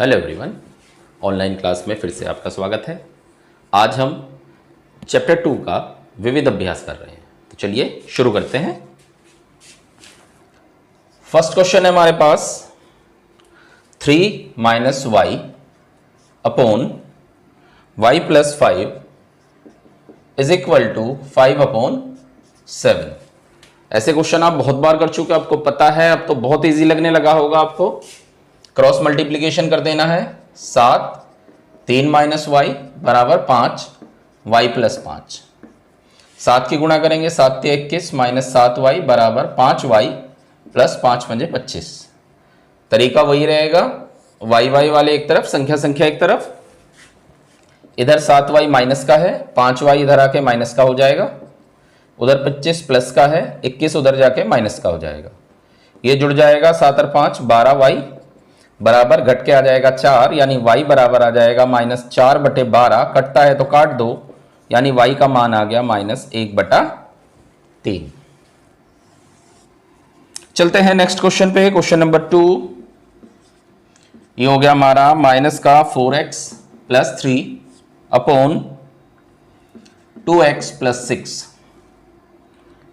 Hello everyone, online class में फिर से आपका स्वागत है। आज हम चैप्टर 2 का विविध अभ्यास कर रहे हैं, तो चलिए शुरू करते हैं। फर्स्ट क्वेश्चन है हमारे पास 3 - y अपॉन y + 5 = 5/7। ऐसे क्वेश्चन आप बहुत बार कर चुके, आपको पता है, अब तो बहुत इजी लगने लगा होगा आपको। क्रॉस मल्टीप्लिकेशन कर देना है। 7 3 - y = 5 y + 5। 7 की गुणा करेंगे, 7 × 21 - 7y = 5y + 5 × 25। तरीका वही रहेगा, y वाले एक तरफ, संख्या एक तरफ। इधर 7y माइनस का है, 5y इधर आके माइनस का हो जाएगा। उधर 25 प्लस का है, 21 उधर जाके माइनस का हो जाएगा। ये जुड़ जाएगा, 7 और 5 12y बराबर घट के आ जाएगा 4, यानी y बराबर आ जाएगा -4/12। कटता है तो काट दो, यानी y का मान आ गया -1/3। चलते हैं नेक्स्ट क्वेश्चन पे, क्वेश्चन नंबर 2। ये हो गया हमारा -4x + 3 अपॉन 2x + 6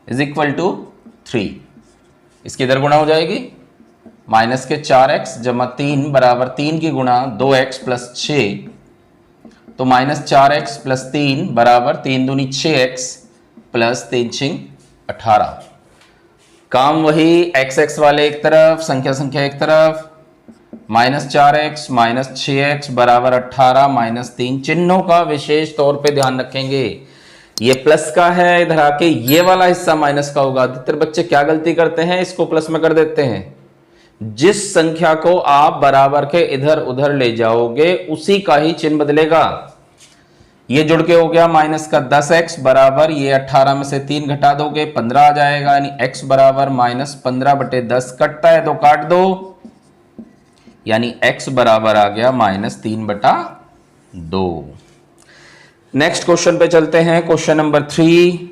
= 3। इसकी इधर गुणा हो जाएगी, माइनस के 4x + 3 बराबर 3 की गुणा 2x + 6, तो -4x + 3 बराबर 3 दूनी 6x + 3 × 18। काम वही, x वाले एक तरफ, संख्या एक तरफ। -4x - 6x बराबर 18 - 3। चिन्हों का विशेष तौर पे ध्यान रखेंगे। ये प्लस का है, इधर आके ये वाला हिस्सा माइनस का होगा। अधिकतर बच्चे क्या गलती करते हैं, इसको प्लस में कर देते हैं। जिस संख्या को आप बराबर के इधर उधर ले जाओगे उसी का ही चिन्ह बदलेगा। ये जुड़ के हो गया -10x बराबर, ये 18 में से 3 घटा दोगे 15 आ जाएगा, यानी x बराबर -15/10। कटता है तो काट दो, यानी x बराबर आ गया -3/2। नेक्स्ट क्वेश्चन पे चलते हैं, question number 3।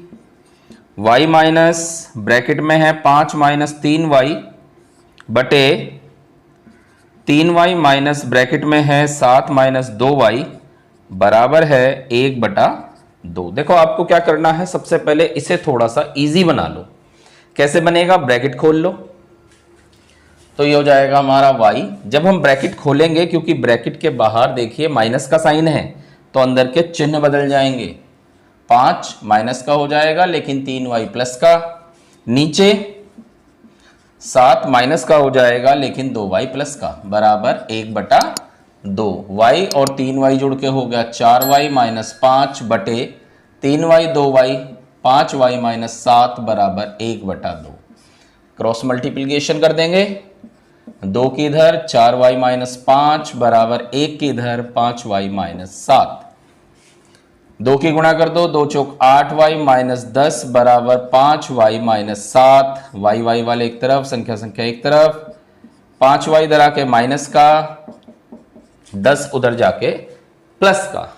y minus bracket में है 5 - 3y बटे 3y माइनस ब्रैकेट में है 7 - 2y बराबर है 1/2। देखो आपको क्या करना है, सबसे पहले इसे थोड़ा सा इजी बना लो। कैसे बनेगा, ब्रैकेट खोल लो तो ये हो जाएगा हमारा y। जब हम ब्रैकेट खोलेंगे, क्योंकि ब्रैकेट के बाहर देखिए माइनस का साइन है, तो अंदर के चिन्ह बदल जाएंगे। 5 माइनस का हो जाएगा, लेकिन 3y प्लस का। नीचे 7 माइनस का हो जाएगा, लेकिन 2y प्लस का, बराबर 1/2। y और 3y जुड़ के हो गया 4y - 5 बटे 3y 2y 5y - 7 बराबर 1/2। क्रॉस मल्टीप्लिकेशन कर देंगे, 2 की इधर 4y - 5 बराबर 1 की इधर 5y - 7। 2 की गुणा कर दो, 2 चौक 8y - 10 बराबर 5y - 7। y वाले एक तरफ, संख्या एक तरफ। 5y इधर आके माइनस का, 10 उधर जाके प्लस का।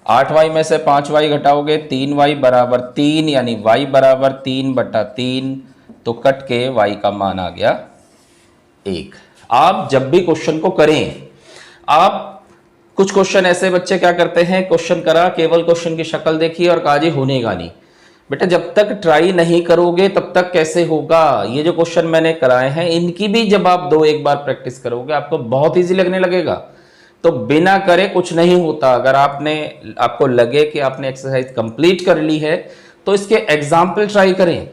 8y में से 5y घटाओगे, 3y बराबर 3, यानी y बराबर 3/3। तो कट के y का मान आ गया 1। आप जब भी क्वेश्चन को करें, आप कुछ क्वेश्चन ऐसे बच्चे क्या करते हैं, क्वेश्चन करा, केवल क्वेश्चन की शक्ल देखी और कहा जी होनेगा नहीं। बेटा जब तक ट्राई नहीं करोगे तब तक कैसे होगा। ये जो क्वेश्चन मैंने कराए हैं, इनकी भी जब आप 2-1 बार प्रैक्टिस करोगे आपको बहुत इजी लगने लगेगा। तो बिना करे कुछ नहीं होता। अगर आपको लगे कि आपने एक्सरसाइज कंप्लीट कर ली है, तो इसके एग्जाम्पल ट्राई करें।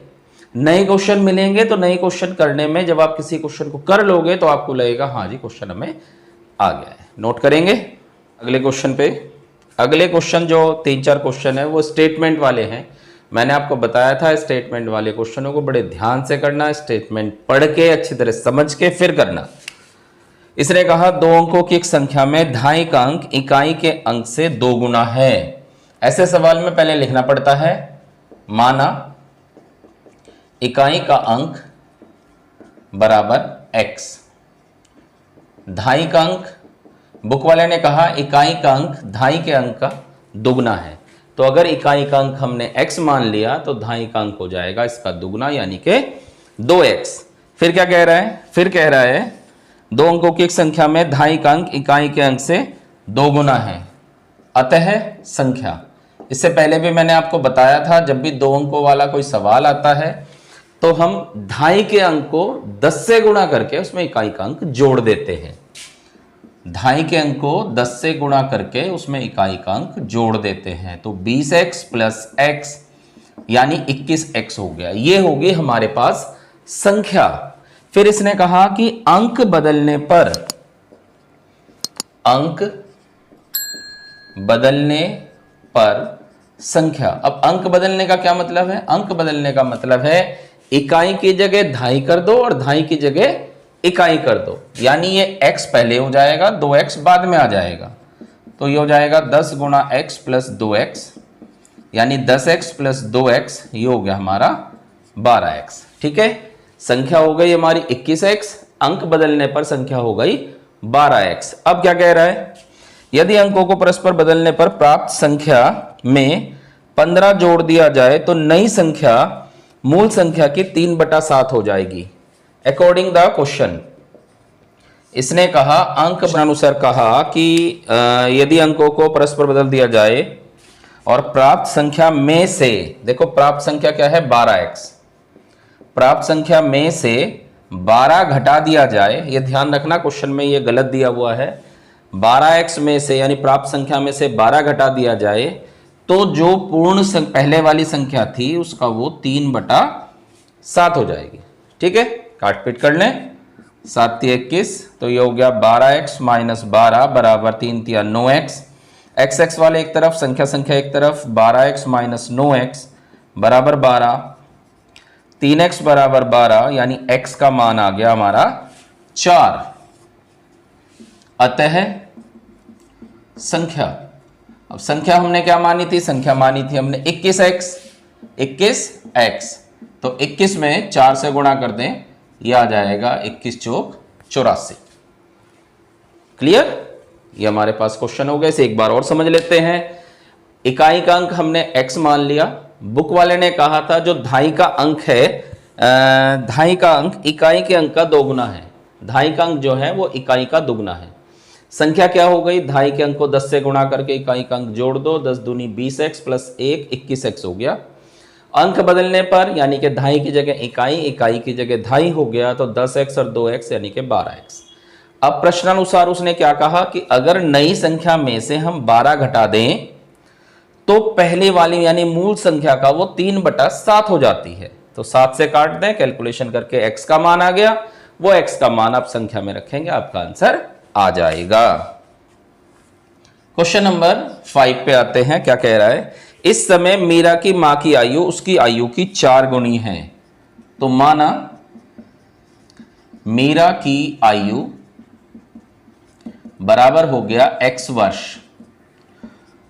नए क्वेश्चन मिलेंगे तो नए क्वेश्चन करने में जब आप किसी क्वेश्चन को कर लोगे तो आपको लगेगा हाँ जी क्वेश्चन हमें आ गया है। नोट करेंगे अगले क्वेश्चन पे। अगले क्वेश्चन जो 3-4 क्वेश्चन है वो स्टेटमेंट वाले हैं। मैंने आपको बताया था स्टेटमेंट वाले क्वेश्चनों को बड़े ध्यान से करना, स्टेटमेंट पढ़ के अच्छी तरह समझ के फिर करना। इसने कहा 2 अंकों की एक संख्या में धाई का अंक इकाई के अंक से 2 गुना है। ऐसे सवाल में पहले लिखना पड़ता है, माना इकाई का अंक बराबर x, धाई का अंक, बुक वाले ने कहा इकाई का अंक धाई के अंक का दुगना है। तो अगर इकाई का अंक हमने x मान लिया तो धाई का अंक हो जाएगा इसका दुगना, यानी कि 2x। फिर क्या कह रहा है, फिर कह रहा है दो अंकों की एक संख्या में धाई का अंक इकाई के अंक से 2 गुना है, अतः संख्या। इससे पहले भी मैंने आपको बताया था, जब भी 2 अंकों वाला कोई सवाल आता है तो हम धाई के अंक को 10 से गुणा करके उसमें इकाई का अंक जोड़ देते हैं। धाई के अंक को 10 से गुणा करके उसमें इकाई का अंक जोड़ देते हैं। तो 20x प्लस x यानी 21x हो गया। ये होगी हमारे पास संख्या। फिर इसने कहा कि अंक बदलने पर, अंक बदलने पर संख्या। अब अंक बदलने का क्या मतलब है? अंक बदलने का मतलब है इकाई की जगह धाई कर दो और धाई की जगह इकाई कर दो, यानी ये x पहले हो जाएगा, 2x बाद में आ जाएगा। तो ये हो जाएगा 10 गुणा x प्लस 2x, यानी 10x प्लस 2x, ये हो गया हमारा 12x। ठीक है, संख्या हो गई हमारी 21x, अंक बदलने पर संख्या हो गई 12x। अब क्या कह रहा है? यदि अंकों को परस्पर बदलने पर प्राप्त संख्या में 15 जोड़ दिया जाए तो नई संख्या मूल संख्या की 3/7 हो जाएगी, अकॉर्डिंग द क्वेश्चन। इसने कहा अंक अनुसार कहा कि यदि अंकों को परस्पर बदल दिया जाए और प्राप्त संख्या में से, देखो प्राप्त संख्या क्या है? 12x। प्राप्त संख्या में से 12 घटा दिया जाए, ये ध्यान रखना क्वेश्चन में ये गलत दिया हुआ है। 12x में से यानी प्राप्त संख्या में से 12 घटा दिया जाए तो जो पूर्ण पहले वाली संख्या थी उसका वो 3/7 हो जाएगी। ठीक है, काट पीट कर लें। 7 × 21, तो ये हो गया 12x माइनस 12 बराबर 3 × 3 9x। x वाले एक तरफ, संख्या एक तरफ, 12x माइनस 9x बराबर 12, 3x बराबर 12, यानी x का मान आ गया हमारा 4। अतः संख्या, अब संख्या हमने क्या मानी थी? संख्या मानी थी हमने 21x। तो 21 में 4 से गुणा कर दें, यह आ जाएगा 21 चौक 84। क्लियर? ये हमारे पास क्वेश्चन हो गए। इसे एक बार और समझ लेते हैं। इकाई का अंक हमने x मान लिया। बुक वाले ने कहा था जो धाई का अंक है, धाई का अंक इकाई के अंक का 2 गुना है। धाई का अंक जो है वो इकाई का दुगुना है। संख्या क्या हो गई? धाई के अंक को 10 से गुणा करके इकाई का अंक जोड़ दो, 10 दूनी 20x प्लस 1 21x हो गया। अंक बदलने पर यानी कि धाई की जगह इकाई, इकाई की जगह धाई हो गया, तो 10x और 2x यानी कि 12x। अब प्रश्नानुसार उसने क्या कहा कि अगर नई संख्या में से हम 12 घटा दें तो पहले वाली यानी मूल संख्या का वो 3/7 हो जाती है। तो 7 से काट दें, कैलकुलेशन करके x का मान आ गया। वो x का मान आप संख्या में रखेंगे, आपका आंसर आ जाएगा। क्वेश्चन नंबर 5 पे आते हैं। क्या कह रहा है? इस समय मीरा की मां की आयु उसकी आयु की 4 गुनी है। तो माना मीरा की आयु बराबर हो गया x वर्ष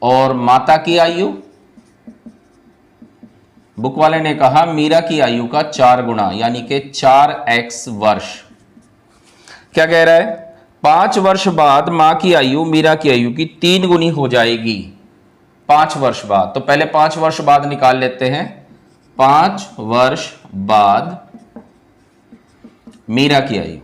और माता की आयु, बुक वाले ने कहा मीरा की आयु का 4 गुना यानी कि 4x वर्ष। क्या कह रहा है? 5 वर्ष बाद मां की आयु मीरा की आयु की 3 गुनी हो जाएगी। 5 वर्ष बाद, तो पहले 5 वर्ष बाद निकाल लेते हैं। 5 वर्ष बाद मीरा की आयु,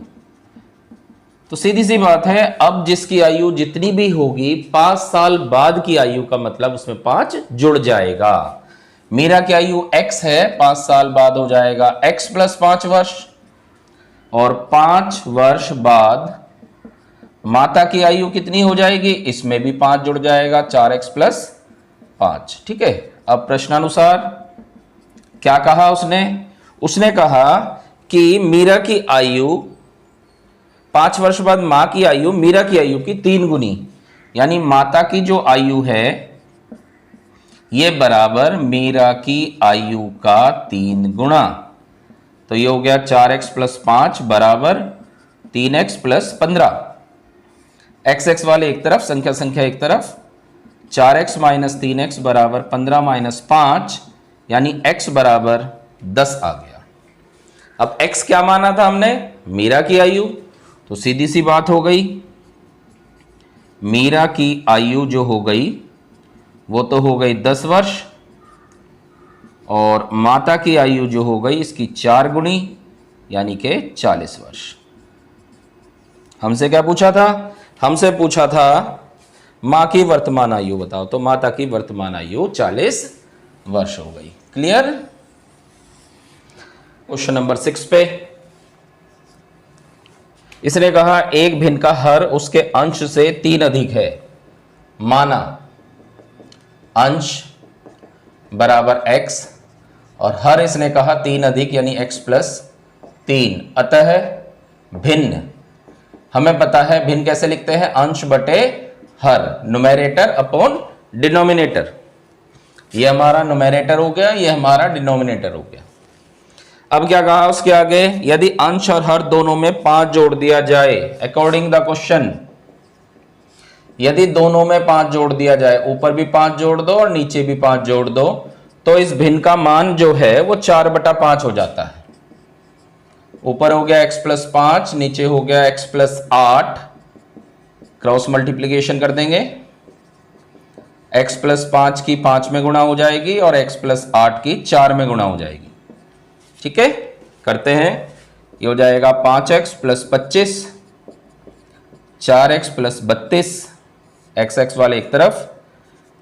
तो सीधी सी बात है, अब जिसकी आयु जितनी भी होगी 5 साल बाद की आयु का मतलब उसमें 5 जुड़ जाएगा। मीरा की आयु x है, 5 साल बाद हो जाएगा x प्लस 5 वर्ष, और 5 वर्ष बाद माता की आयु कितनी हो जाएगी? इसमें भी 5 जुड़ जाएगा, 4x प्लस 5। ठीक है, अब प्रश्नानुसार क्या कहा उसने? उसने कहा कि मीरा की आयु 5 वर्ष बाद मां की आयु मीरा की आयु की 3 गुनी, यानी माता की जो आयु है ये बराबर मीरा की आयु का 3 गुना। तो ये हो गया 4x प्लस 5 बराबर 3x प्लस 15। x वाले एक तरफ, संख्या एक तरफ, 4x माइनस 3x बराबर 15 माइनस 5, यानी x बराबर 10 आ गया। अब x क्या माना था हमने? मीरा की आयु। तो सीधी सी बात हो गई, मीरा की आयु जो हो गई वो तो हो गई 10 वर्ष, और माता की आयु जो हो गई इसकी 4 गुनी यानी कि 40 वर्ष। हमसे क्या पूछा था? हमसे पूछा था माँ की वर्तमान आयु बताओ, तो माता की वर्तमान आयु 40 वर्ष हो गई। क्लियर? क्वेश्चन नंबर 6 पे इसने कहा एक भिन्न का हर उसके अंश से 3 अधिक है। माना अंश बराबर x और हर इसने कहा 3 अधिक यानी x प्लस 3, अतः भिन्न। हमें पता है भिन्न कैसे लिखते हैं? अंश बटे हर, न्यूमेरेटर अपॉन डिनोमिनेटर। ये हमारा न्यूमेरेटर हो गया, ये हमारा डिनोमिनेटर हो गया। अब क्या कहा उसके आगे? यदि अंश और हर दोनों में 5 जोड़ दिया जाए, अकॉर्डिंग द क्वेश्चन, यदि दोनों में 5 जोड़ दिया जाए, ऊपर भी 5 जोड़ दो और नीचे भी 5 जोड़ दो, तो इस भिन्न का मान जो है वो 4/5 हो जाता है। ऊपर हो गया x प्लस 5, नीचे हो गया x प्लस 8, क्रॉस मल्टीप्लीकेशन कर देंगे। x प्लस 5 की 5 में गुणा हो जाएगी और x प्लस 8 की 4 में गुणा हो जाएगी। ठीक है, करते हैं। ये हो जाएगा 5x plus 25, 4x plus 32, x वाले एक तरफ,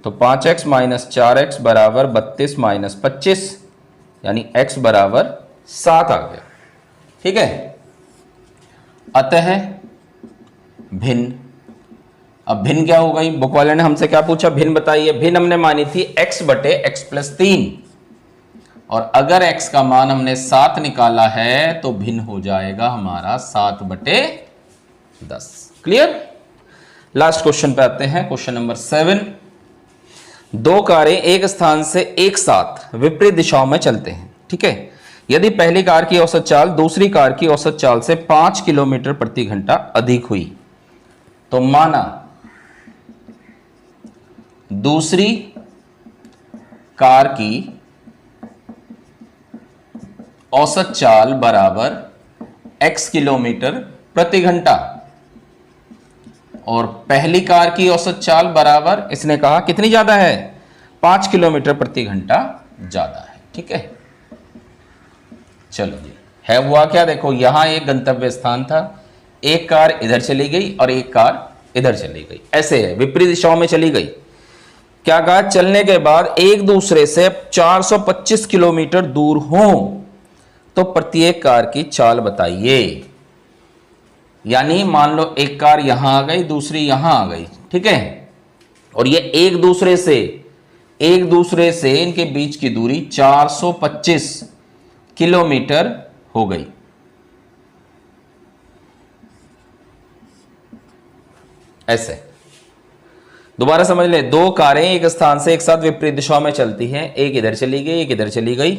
तो 5x माइनस 4x बराबर 32 माइनस 25, यानी x बराबर 7 आ गया। ठीक है, अतः भिन्न। अब भिन्न क्या हो गई? बुक वाले ने हमसे क्या पूछा? भिन्न बताइए। भिन्न हमने मानी थी x बटे x प्लस 3, और अगर x का मान हमने 7 निकाला है तो भिन्न हो जाएगा हमारा 7/10। क्लियर? लास्ट क्वेश्चन पे आते हैं, क्वेश्चन नंबर 7। दो कारें एक स्थान से एक साथ विपरीत दिशाओं में चलते हैं। ठीक है, यदि पहली कार की औसत चाल दूसरी कार की औसत चाल से 5 किलोमीटर प्रति घंटा अधिक हुई, तो माना दूसरी कार की औसत चाल बराबर x किलोमीटर प्रति घंटा और पहली कार की औसत चाल बराबर, इसने कहा कितनी ज्यादा है? 5 किलोमीटर प्रति घंटा ज्यादा है। ठीक है, चलो जी, है हुआ क्या? देखो यहां एक गंतव्य स्थान था, एक कार इधर चली गई और एक कार इधर चली गई, ऐसे है, विपरीत दिशाओं में चली गई। क्या कहा? चलने के बाद एक दूसरे से 425 किलोमीटर दूर हो तो प्रत्येक कार की चाल बताइए। यानी मान लो एक कार यहां आ गई, दूसरी यहां आ गई। ठीक है, और ये एक दूसरे से इनके बीच की दूरी 425 किलोमीटर हो गई। ऐसे दोबारा समझ ले, दो कारें एक स्थान से एक साथ विपरीत दिशाओं में चलती हैं, एक इधर चली गई एक इधर चली गई।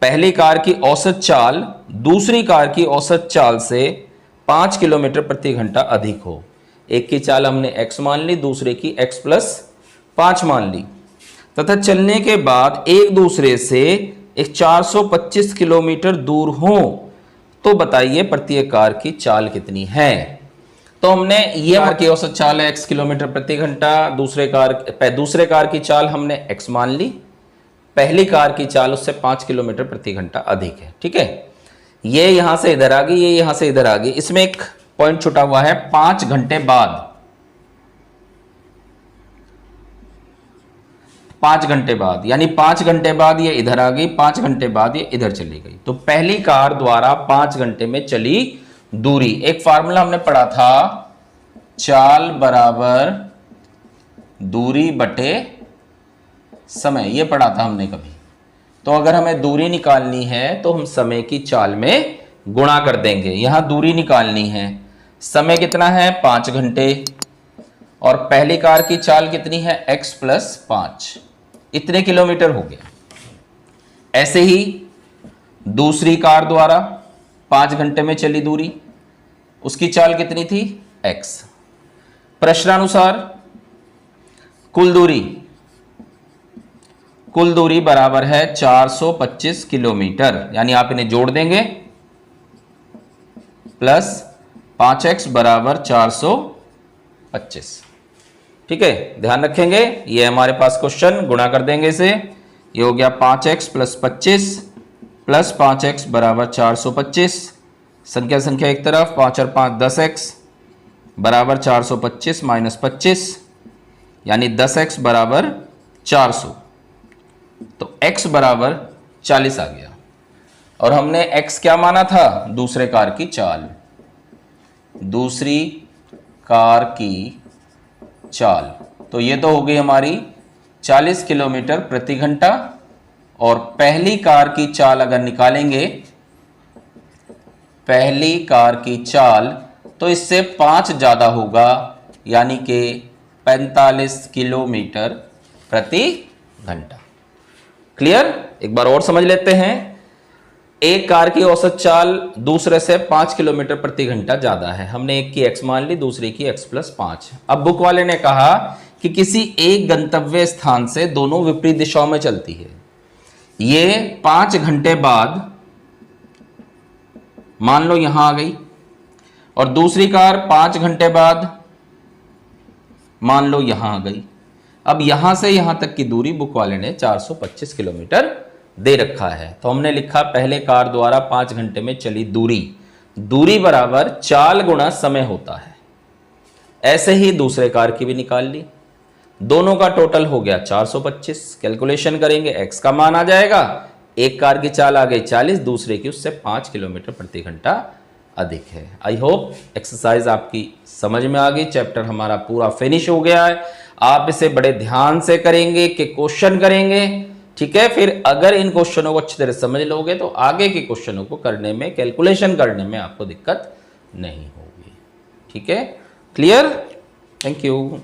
पहली कार की औसत चाल दूसरी कार की औसत चाल से 5 किलोमीटर प्रति घंटा अधिक हो। एक की चाल हमने x मान ली, दूसरे की x प्लस 5 मान ली, तथा चलने के बाद एक दूसरे से 425 किलोमीटर दूर हो तो बताइए प्रत्येक कार की चाल कितनी है। तो हमने ये कार की औसत चाल है x किलोमीटर प्रति घंटा, दूसरे कार की चाल हमने x मान ली, पहली कार की चाल उससे 5 किलोमीटर प्रति घंटा अधिक है। ठीक है, ये यहां से इधर आ गई, ये यहां से इधर आ गई। इसमें एक पॉइंट छुटा हुआ है, 5 घंटे बाद, 5 घंटे बाद, यानी 5 घंटे बाद ये इधर आ गई, 5 घंटे बाद ये इधर चली गई। तो पहली कार द्वारा 5 घंटे में चली दूरी, एक फार्मूला हमने पढ़ा था, चाल बराबर दूरी बटे समय, ये पढ़ा था हमने कभी। तो अगर हमें दूरी निकालनी है तो हम समय की चाल में गुणा कर देंगे। यहां दूरी निकालनी है, समय कितना है? 5 घंटे, और पहली कार की चाल कितनी है? x प्लस 5, इतने किलोमीटर हो गया। ऐसे ही दूसरी कार द्वारा 5 घंटे में चली दूरी, उसकी चाल कितनी थी? x। प्रश्नानुसार कुल दूरी बराबर है 425 किलोमीटर, यानी आप इन्हें जोड़ देंगे, प्लस 5x बराबर 425। ठीक है, ध्यान रखेंगे, ये हमारे पास क्वेश्चन, गुणा कर देंगे इसे, ये हो गया 5x प्लस 25 प्लस 5x बराबर 425, संख्या एक तरफ, 5 और 5 10x, बराबर 425 माइनस 25 यानी 10x बराबर 400। तो x बराबर 40 आ गया। और हमने x क्या माना था? दूसरे कार की चाल, दूसरी कार की चाल। तो ये तो हो गई हमारी 40 किलोमीटर प्रति घंटा। और पहली कार की चाल अगर निकालेंगे, पहली कार की चाल, तो इससे 5 ज्यादा होगा, यानी कि 45 किलोमीटर प्रति घंटा। क्लियर? एक बार और समझ लेते हैं। एक कार की औसत चाल दूसरे से 5 किलोमीटर प्रति घंटा ज्यादा है। हमने एक की x मान ली, दूसरी की x प्लस 5। अब बुक वाले ने कहा कि किसी एक गंतव्य स्थान से दोनों विपरीत दिशाओं में चलती है। ये 5 घंटे बाद मान लो यहां आ गई, और दूसरी कार 5 घंटे बाद मान लो यहां आ गई। अब यहां से यहां तक की दूरी बुक वाले ने 425 किलोमीटर दे रखा है। तो हमने लिखा पहले कार द्वारा 5 घंटे में चली दूरी, दूरी बराबर चाल गुणा समय होता है। ऐसे ही दूसरे कार की भी निकाल ली, दोनों का टोटल हो गया 425। कैलकुलेशन करेंगे, x का मान आ जाएगा, एक कार की चाल आ गई 40, दूसरे की उससे 5 किलोमीटर प्रति घंटा अधिक है। आई होप एक्सरसाइज आपकी समझ में आ गई। चैप्टर हमारा पूरा फिनिश हो गया है। आप इसे बड़े ध्यान से करेंगे कि क्वेश्चन करेंगे, ठीक है। फिर अगर इन क्वेश्चनों को अच्छी तरह समझ लोगे तो आगे के क्वेश्चनों को करने में, कैलकुलेशन करने में आपको दिक्कत नहीं होगी, ठीक है। क्लियर? Thank you.